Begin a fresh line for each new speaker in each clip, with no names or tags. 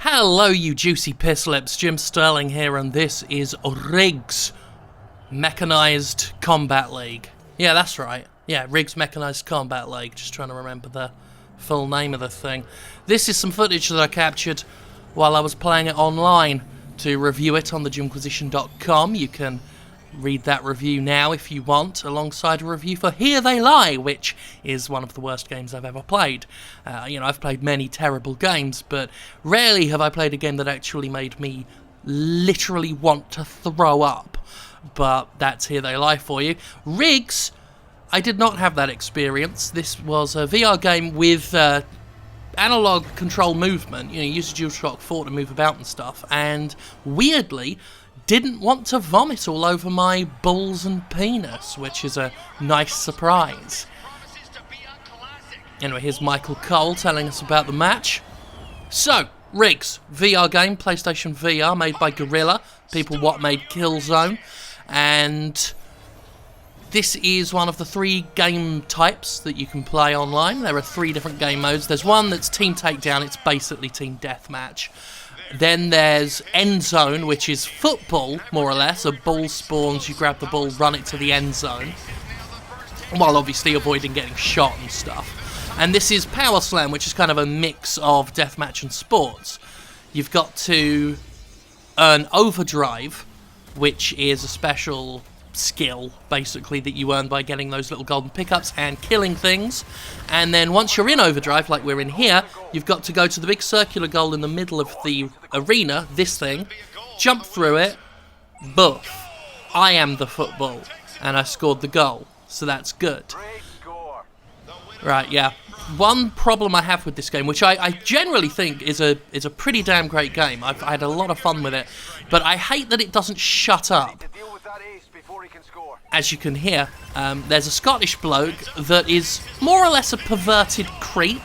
Hello, you juicy piss lips. Jim Sterling here, and this is RIGS Mechanized Combat League. Yeah, that's right. Yeah, RIGS Mechanized Combat League. Just trying to remember the full name of the thing. This is some footage that I captured while I was playing it online. To review it on thejimquisition.com, you can read that review now if you want, alongside a review for Here They Lie, which is one of the worst games I've ever played. I've played many terrible games, but rarely have I played a game that actually made me literally want to throw up. But that's Here They Lie for you. RIGS, I did not have that experience. This was a VR game with analog control movement. You use a DualShock 4 to move about and stuff, and weirdly didn't want to vomit all over my balls and penis, which is a nice surprise. Anyway, here's Michael Cole telling us about the match. So, RIGS, VR game, PlayStation VR, made by Guerrilla, people what made Killzone, and this is one of the 3 game types that you can play online. There are 3 different game modes. There's one that's Team Takedown, it's basically Team Deathmatch. Then there's End Zone, which is football, more or less. A ball spawns, you grab the ball, run it to the end zone, while obviously avoiding getting shot and stuff. And this is Powerslam, which is kind of a mix of deathmatch and sports. You've got to earn Overdrive, which is a special skill, basically, that you earn by getting those little golden pickups and killing things. And then once you're in Overdrive, like we're in here, you've got to go to the big circular goal in the middle of the arena, this thing, jump through it, boof. I am the football, and I scored the goal, so that's good. Right, yeah. One problem I have with this game, which I generally think is a pretty damn great game, I had a lot of fun with it, but I hate that it doesn't shut up. As you can hear, there's a Scottish bloke that is more or less a perverted creep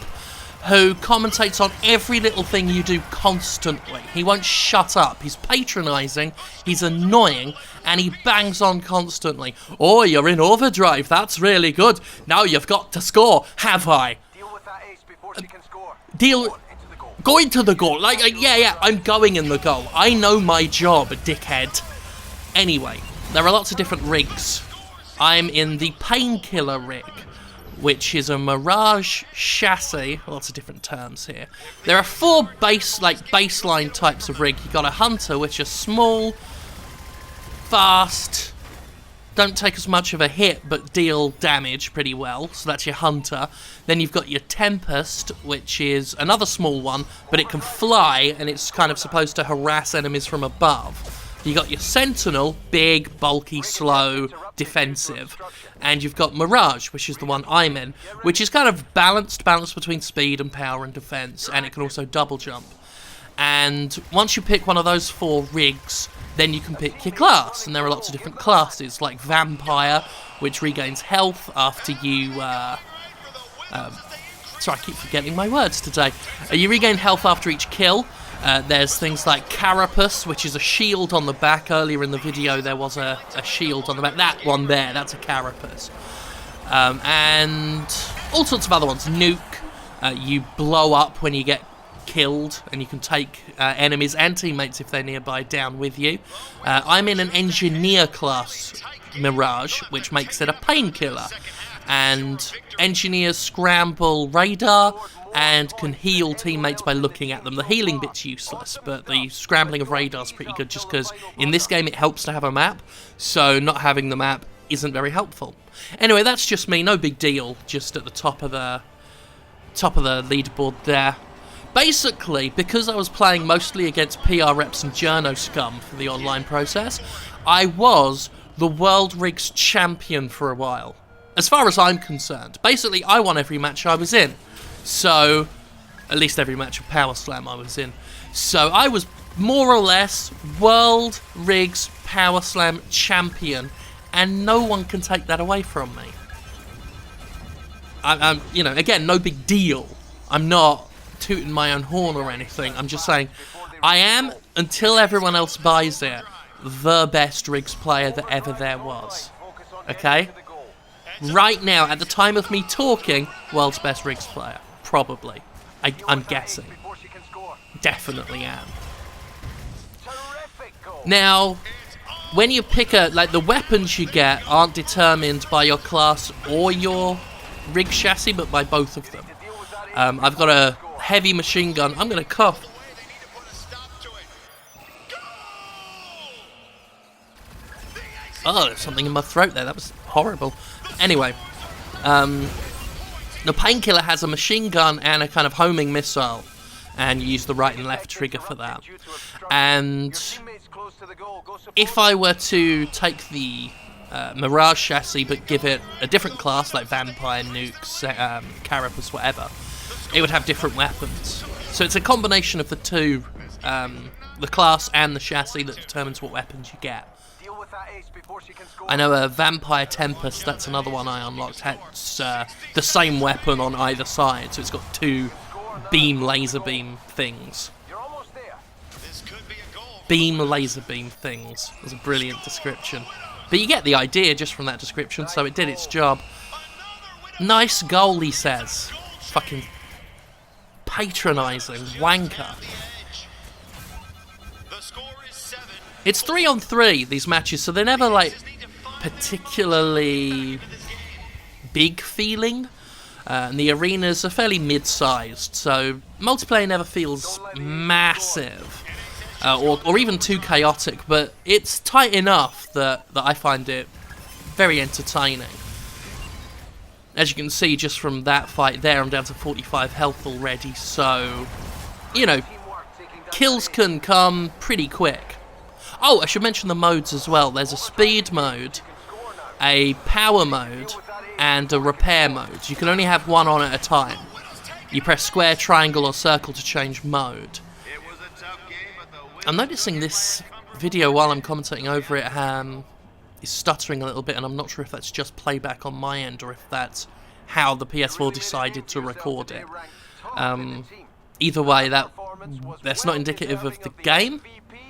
who commentates on every little thing you do constantly. He won't shut up. He's patronising, he's annoying, and he bangs on constantly. Oh, you're in Overdrive, that's really good. Now you've got to score, have I?
Deal with that ace before she can score.
Go into the goal. Yeah, I'm going in the goal. I know my job, dickhead. Anyway, there are lots of different rigs. I'm in the Painkiller rig, which is a Mirage chassis. Lots of different terms here. There are 4 baseline types of rig. You've got a Hunter, which is small, fast, don't take as much of a hit, but deal damage pretty well. So that's your Hunter. Then you've got your Tempest, which is another small one, but it can fly, and it's kind of supposed to harass enemies from above. You got your Sentinel, big, bulky, slow, defensive, and you've got Mirage, which is the one I'm in, which is kind of balanced between speed and power and defense, and it can also double jump. And once you pick one of those 4 rigs, then you can pick your class, and there are lots of different classes, like Vampire, which regains health after you, sorry, I keep forgetting my words today. You regain health after each kill. There's things like Carapace, which is a shield on the back. Earlier in the video there was a shield on the back. That one there, that's a Carapace. And all sorts of other ones. Nuke, you blow up when you get killed, and you can take enemies and teammates if they're nearby down with you. I'm in an Engineer class Mirage, which makes it a Painkiller. And Engineers scramble radar and can heal teammates by looking at them. The healing bit's useless, but the scrambling of radar's pretty good, just because in this game it helps to have a map, so not having the map isn't very helpful. Anyway, that's just me, no big deal, just at the top of the leaderboard there. Basically, because I was playing mostly against PR reps and journo scum for the online process, I was the World RIGS champion for a while. As far as I'm concerned. Basically, I won every match I was in. So, at least every match of Powerslam I was in. So, I was more or less World RIGS Powerslam champion, and no one can take that away from me. I'm again, no big deal. I'm not tooting my own horn or anything. I'm just saying, I am, until everyone else buys it, the best RIGS player that ever there was. Okay? Right now, at the time of me talking, world's best RIGS player. Probably. I'm guessing. definitely am.
Terrific goal.
Now, when you pick the weapons you get aren't determined by your class or your rig chassis, but by both of them. I've got a heavy machine gun. I'm going to cough. Oh, there's something in my throat there. That was horrible. Anyway, the painkiller has a machine gun and a kind of homing missile, and you use the right and left trigger for that. And if I were to take the Mirage chassis but give it a different class, like Vampire, Nukes, Carapace, whatever, it would have different weapons. So it's a combination of the two, the class and the chassis, that determines what weapons you get. I know a Vampire Tempest, that's another one I unlocked, has the same weapon on either side, so it's got two laser beam things. Beam laser beam things. That's a brilliant description. But you get the idea just from that description, so it did its job. Nice goal, he says. Fucking patronising wanker. It's 3-on-3, these matches, so they're never, like, particularly big feeling. And the arenas are fairly mid-sized, so multiplayer never feels massive. Or even too chaotic, but it's tight enough that I find it very entertaining. As you can see just from that fight there, I'm down to 45 health already, so, you know, kills can come pretty quick. Oh, I should mention the modes as well. There's a speed mode, a power mode, and a repair mode. You can only have one on at a time. You press square, triangle, or circle to change mode. I'm noticing this video while I'm commentating over it is stuttering a little bit, and I'm not sure if that's just playback on my end or if that's how the PS4 decided to record it. Either way, that's not indicative of the game.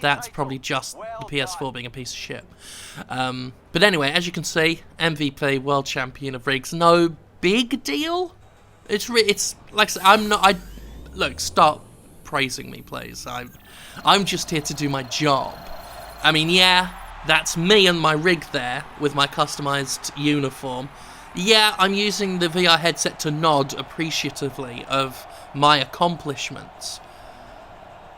That's probably just the PS4 being a piece of shit. But anyway, as you can see, MVP, World Champion of RIGS, no big deal. It's like I said, look, stop praising me, please. I'm just here to do my job. I mean, yeah, that's me and my rig there with my customized uniform. Yeah, I'm using the VR headset to nod appreciatively of my accomplishments.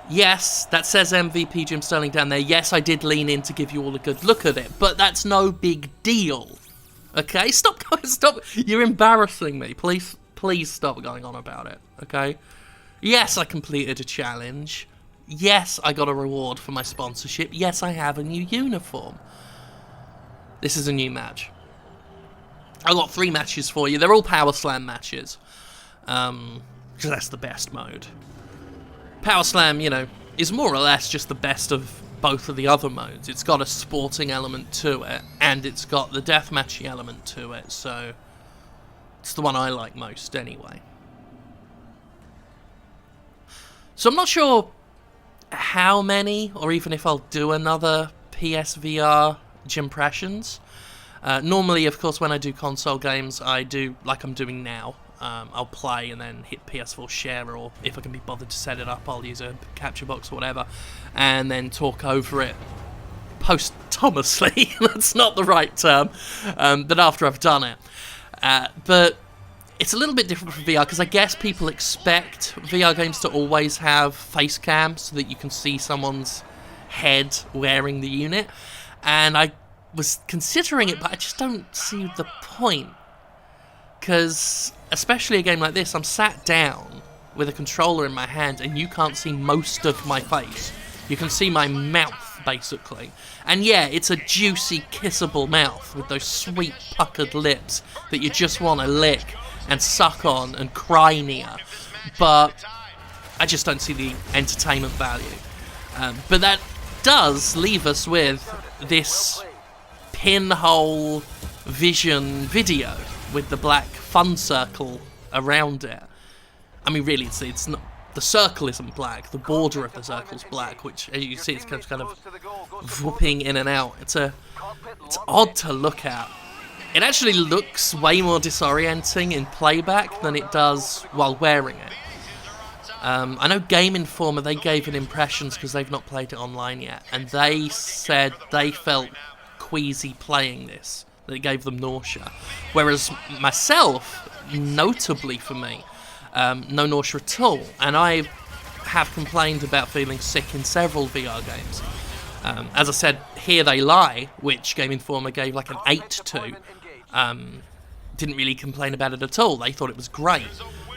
Yes, that says MVP Jim Sterling down there. Yes, I did lean in to give you all a good look at it, but that's no big deal. Okay, stop. You're embarrassing me. Please stop going on about it, okay? Yes, I completed a challenge. Yes, I got a reward for my sponsorship. Yes, I have a new uniform. This is a new match. I got 3 matches for you. They're all Powerslam matches. Because that's the best mode. Powerslam, you know, is more or less just the best of both of the other modes. It's got a sporting element to it, and it's got the deathmatchy element to it, so it's the one I like most anyway. So I'm not sure how many, or even if I'll do another PSVR Gympressions. Normally, of course, when I do console games, I do like I'm doing now. I'll play and then hit PS4 share, or if I can be bothered to set it up, I'll use a capture box or whatever, and then talk over it posthumously. That's not the right term, but after I've done it. But it's a little bit different from VR, because I guess people expect VR games to always have face cams so that you can see someone's head wearing the unit, and I was considering it, but I just don't see the point. Because, especially a game like this, I'm sat down with a controller in my hand and you can't see most of my face. You can see my mouth, basically. And yeah, it's a juicy, kissable mouth with those sweet, puckered lips that you just want to lick and suck on and cry near. But I just don't see the entertainment value. But that does leave us with this pinhole vision video with the black fun circle around it. I mean, really, it's not, the circle isn't black, the border of the circle's black, which, as you can see, it's kind of whooping in and out. It's odd to look at. It actually looks way more disorienting in playback than it does while wearing it. I know Game Informer, they gave it impressions because they've not played it online yet, and they said they felt queasy playing this, that it gave them nausea. Whereas myself, notably for me, no nausea at all, and I have complained about feeling sick in several VR games. As I said, Here They Lie, which Game Informer gave like an 8 to, didn't really complain about it at all. They thought it was great,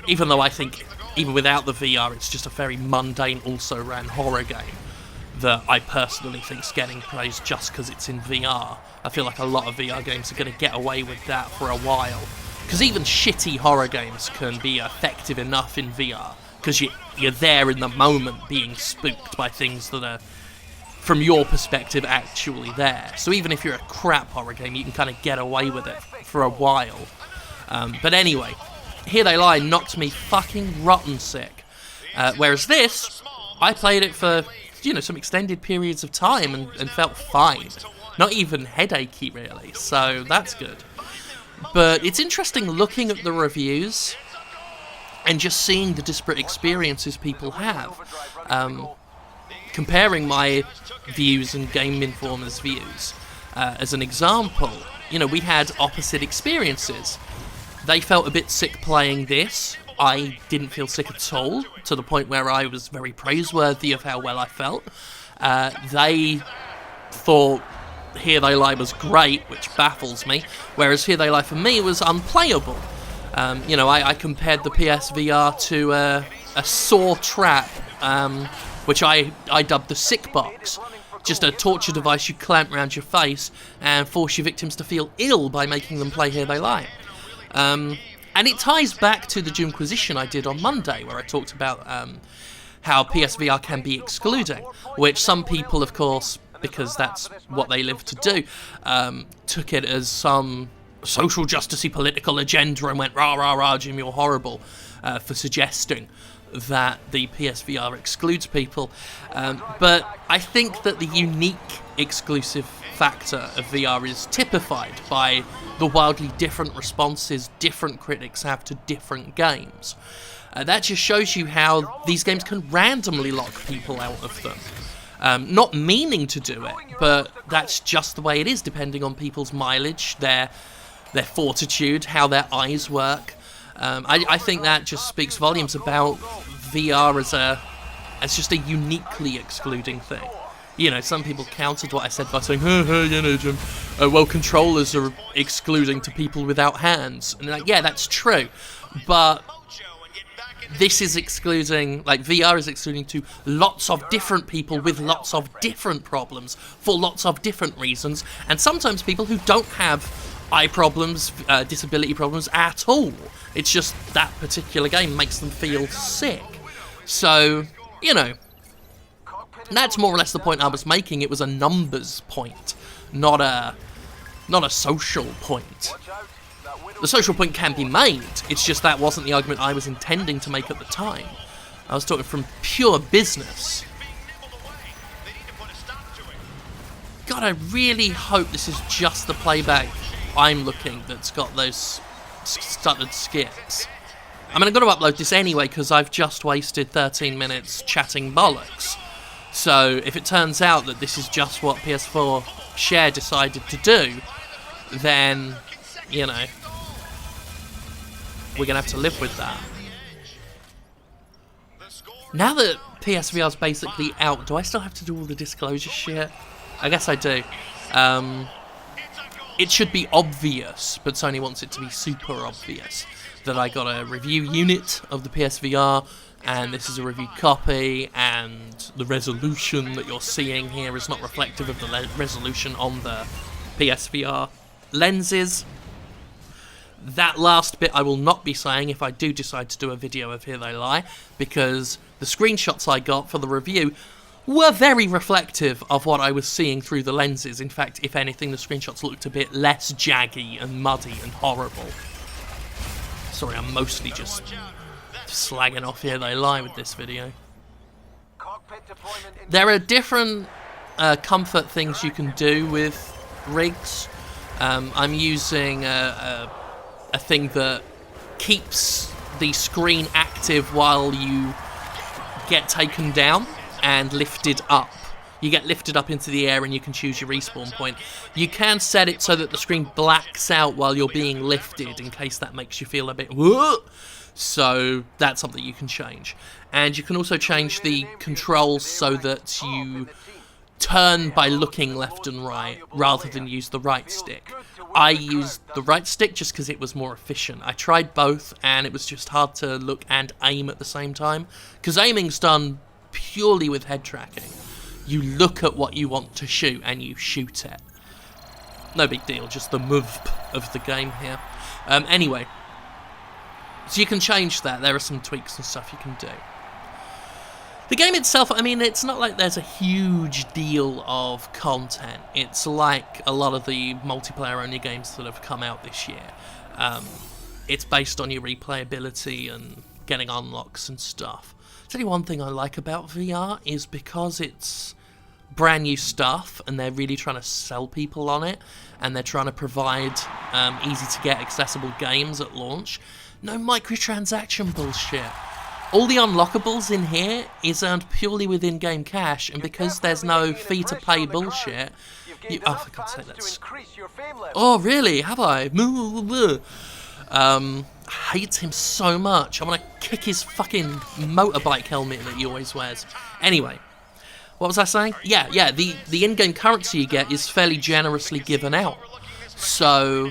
even though I think, even without the VR, it's just a very mundane, also-ran horror game that I personally think's getting praised just because it's in VR. I feel like a lot of VR games are going to get away with that for a while, because even shitty horror games can be effective enough in VR, because you're there in the moment being spooked by things that are, from your perspective, actually there. So even if you're a crap horror game, you can kind of get away with it for a while. But anyway, Here They Lie knocked me fucking rotten sick. Whereas this, I played it for, some extended periods of time and felt fine. Not even headachy, really, so that's good. But it's interesting looking at the reviews and just seeing the disparate experiences people have. Comparing my views and Game Informer's views. As an example, we had opposite experiences. They felt a bit sick playing this. I didn't feel sick at all, to the point where I was very praiseworthy of how well I felt. They thought Here They Lie was great, which baffles me, whereas Here They Lie for me was unplayable. I compared the PSVR to a saw trap, which I dubbed the sick box. Just a torture device you clamp around your face and force your victims to feel ill by making them play Here They Lie. And it ties back to the Doomquisition I did on Monday, where I talked about how PSVR can be excluding, which some people, of course, because that's what they live to do, took it as some social justice-y political agenda and went, rah, rah, rah, Jim, you're horrible, for suggesting that the PSVR excludes people. But I think that the unique exclusive factor of VR is typified by the wildly different responses different critics have to different games. That just shows you how these games can randomly lock people out of them. Not meaning to do it, but that's just the way it is, depending on people's mileage, their fortitude, how their eyes work. I think that just speaks volumes about VR as just a uniquely excluding thing. Some people countered what I said by saying, Jim, controllers are excluding to people without hands. And yeah, that's true. But this is excluding, VR is excluding to lots of different people with lots of different problems for lots of different reasons. And sometimes people who don't have eye problems, disability problems at all. It's just that particular game makes them feel sick. So, that's more or less the point I was making. It was a numbers point, not a social point. The social point can be made, it's just that wasn't the argument I was intending to make at the time. I was talking from pure business. God, I really hope this is just the playback I'm looking that's got those stuttered skips. I mean, I've got to upload this anyway because I've just wasted 13 minutes chatting bollocks. So if it turns out that this is just what PS4 Share decided to do, then, we're going to have to live with that. Now that PSVR's basically out, do I still have to do all the disclosure shit? I guess I do. It should be obvious, but Sony wants it to be super obvious, that I got a review unit of the PSVR, and this is a review copy, and the resolution that you're seeing here is not reflective of the resolution on the PSVR lenses. That last bit I will not be saying if I do decide to do a video of Here They Lie, because the screenshots I got for the review were very reflective of what I was seeing through the lenses. In fact, if anything, the screenshots looked a bit less jaggy and muddy and horrible. Sorry, I'm mostly just slagging off Here They Lie with this video. There are different comfort things you can do with RIGS. I'm using a thing that keeps the screen active while you get taken down and lifted up. You get lifted up into the air and you can choose your respawn point. You can set it so that the screen blacks out while you're being lifted in case that makes you feel a bit whoa. So that's something you can change. And you can also change the controls so that you turn by looking left and right rather than use the right stick. I used the right stick just because it was more efficient. I tried both and it was just hard to look and aim at the same time, because aiming's done purely with head tracking. You look at what you want to shoot and you shoot it. No big deal, just the move of the game here. Anyway, so you can change that. There are some tweaks and stuff you can do. The game itself, I mean, it's not like there's a huge deal of content. It's like a lot of the multiplayer-only games that have come out this year. It's based on your replayability and getting unlocks and stuff. There's only one thing I like about VR is because it's brand new stuff and they're really trying to sell people on it and they're trying to provide easy-to-get accessible games at launch. No microtransaction bullshit. All the unlockables in here is earned purely with in-game cash, and because there's no fee-to-pay bullshit, oh, for God's sake, that's... Oh, really? Have I? I hate him so much. I want to kick his fucking motorbike helmet that he always wears. Anyway, what was I saying? Yeah, the in-game currency you get is fairly generously given out. So,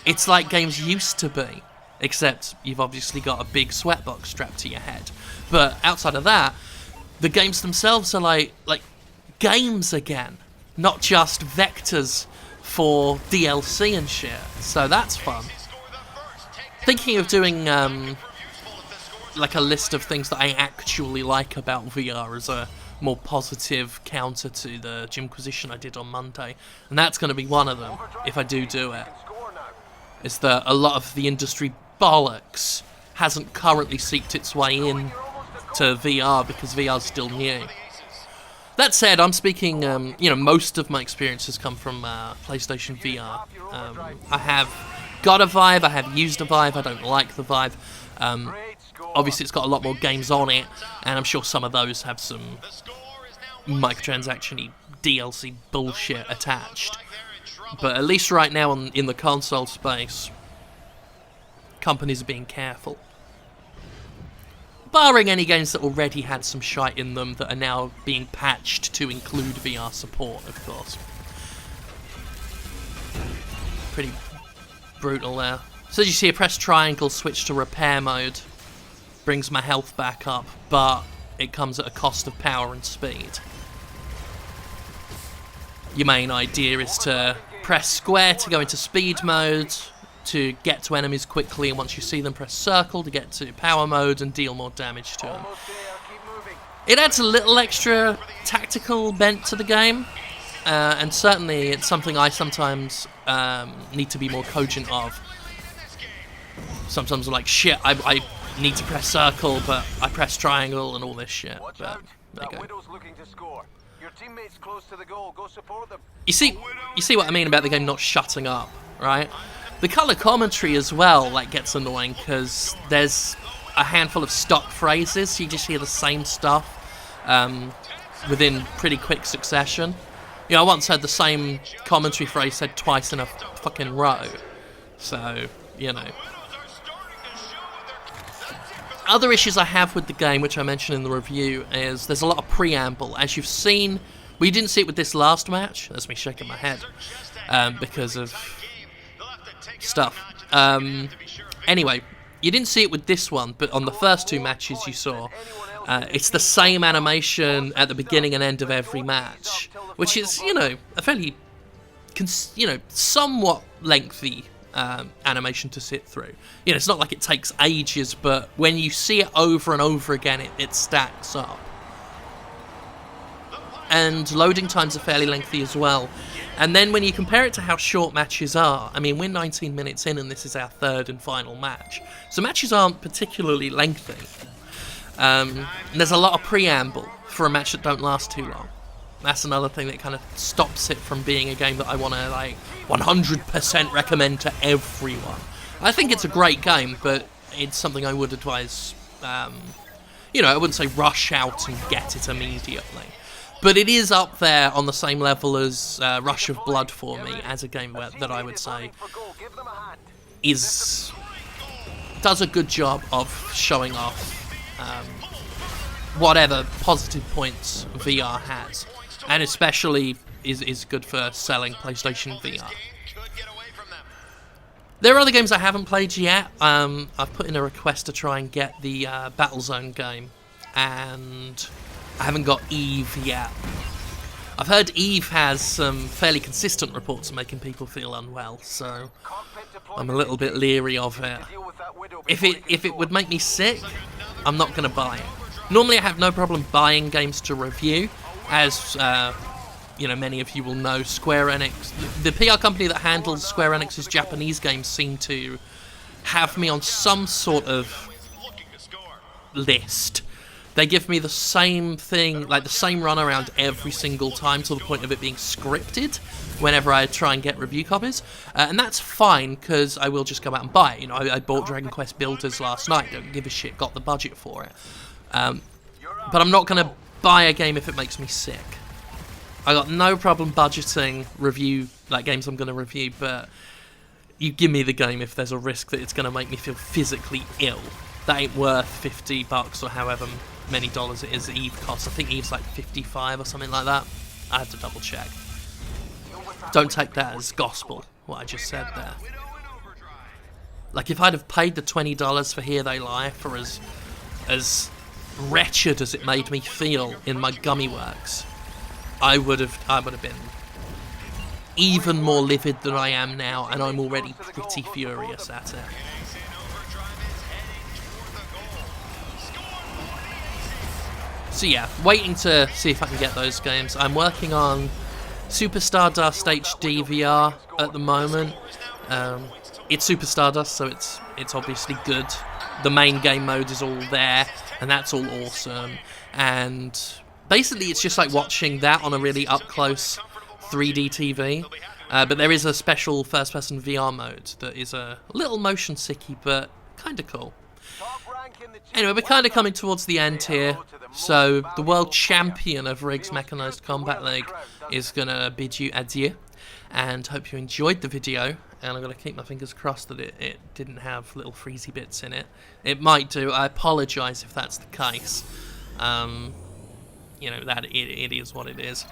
it's like games used to be. Except you've obviously got a big sweatbox strapped to your head. But outside of that, the games themselves are like games again, not just vectors for DLC and shit. So that's fun. Thinking of doing like a list of things that I actually like about VR as a more positive counter to the Gymquisition I did on Monday, and that's going to be one of them if I do it. Is that a lot of the industry bollocks hasn't currently seeped its way in to VR because VR's still new. That said, I'm speaking, most of my experience has come from PlayStation VR. I have got a Vive, I have used a Vive, I don't like the Vive. Obviously it's got a lot more games on it, and I'm sure some of those have some microtransaction-y DLC bullshit attached. But at least right now in the console space, companies are being careful. Barring any games that already had some shite in them that are now being patched to include VR support, of course. Pretty brutal there. So as you see, I press triangle, switch to repair mode. Brings my health back up, but it comes at a cost of power and speed. Your main idea is to press square to go into speed mode, to get to enemies quickly, and once you see them, press circle to get to power mode and deal more damage to them. It adds a little extra tactical bent to the game, and certainly it's something I sometimes need to be more cogent of. Sometimes I'm like, shit, I need to press circle, but I press triangle and all this shit. But there you go. You see what I mean about the game not shutting up, right? The color commentary as well gets annoying because there's a handful of stock phrases, so you just hear the same stuff within pretty quick succession. I once heard the same commentary phrase said twice in a fucking row, so Other issues I have with the game, which I mentioned in the review, is there's a lot of preamble. As you've seen, we didn't see it with this last match. That's me shaking my head because of stuff. Anyway, you didn't see it with this one, but on the first two matches you saw, it's the same animation at the beginning and end of every match, which is, a fairly, somewhat lengthy animation to sit through. It's not like it takes ages, but when you see it over and over again, it stacks up. And loading times are fairly lengthy as well. And then when you compare it to how short matches are, I mean, we're 19 minutes in and this is our third and final match. So matches aren't particularly lengthy. And there's a lot of preamble for a match that don't last too long. That's another thing that kind of stops it from being a game that I want to 100% recommend to everyone. I think it's a great game, but it's something I would advise you know, I wouldn't say rush out and get it immediately. But it is up there on the same level as Rush of Blood for me, as a game that I would say does a good job of showing off whatever positive points VR has, and especially is good for selling PlayStation VR. There are other games I haven't played yet. I've put in a request to try and get the Battlezone game, and I haven't got Eve yet. I've heard Eve has some fairly consistent reports of making people feel unwell, so I'm a little bit leery of it. If it would make me sick, I'm not going to buy it. Normally I have no problem buying games to review, as you know, many of you will know, Square Enix, the PR company that handles Square Enix's Japanese games, seem to have me on some sort of list. They give me the same thing, like the same runaround every single time, to the point of it being scripted whenever I try and get review copies. And that's fine, because I will just go out and buy it. You know, I bought Dragon Quest Builders last night, don't give a shit, got the budget for it. But I'm not going to buy a game if it makes me sick. I got no problem budgeting review, like games I'm going to review, but you give me the game if there's a risk that it's going to make me feel physically ill. That ain't worth $50 or however many dollars it is that Eve costs. I think Eve's like 55 or something like that. I had to double check. Don't take that as gospel, what I just said there. Like, if I'd have paid the $20 for Here They Lie for as wretched as it made me feel in my gummy works, I would have been even more livid than I am now, and I'm already pretty furious at it. So yeah, waiting to see if I can get those games. I'm working on Super Stardust HD VR at the moment. It's Super Stardust, so it's obviously good. The main game mode is all there, and that's all awesome. And basically, it's just like watching that on a really up-close 3D TV. But there is a special first-person VR mode that is a little motion sicky, but kind of cool. Anyway, we're kind of coming towards the end here. So the world champion of RIGS Mechanized Combat League is going to bid you adieu. And hope you enjoyed the video. And I'm going to keep my fingers crossed that it didn't have little freezy bits in it. It might do. I apologise if that's the case. You know, that it is what it is.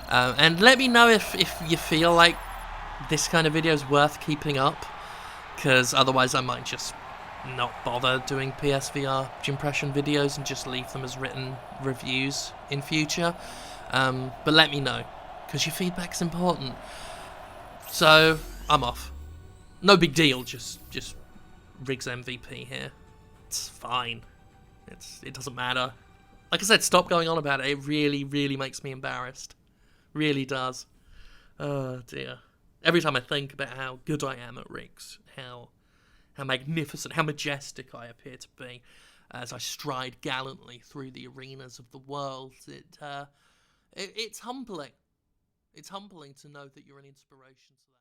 And let me know if you feel like this kind of video is worth keeping up, because otherwise I might just not bother doing PSVR impression videos and just leave them as written reviews in future. But let me know, because your feedback's important. So I'm off. No big deal, just RIGS MVP here. It's fine. It doesn't matter. Like I said, stop going on about it. It really, really makes me embarrassed. Really does. Oh dear. Every time I think about how good I am at RIGS, how magnificent, how majestic I appear to be as I stride gallantly through the arenas of the world, it's humbling. It's humbling to know that you're an inspiration to that.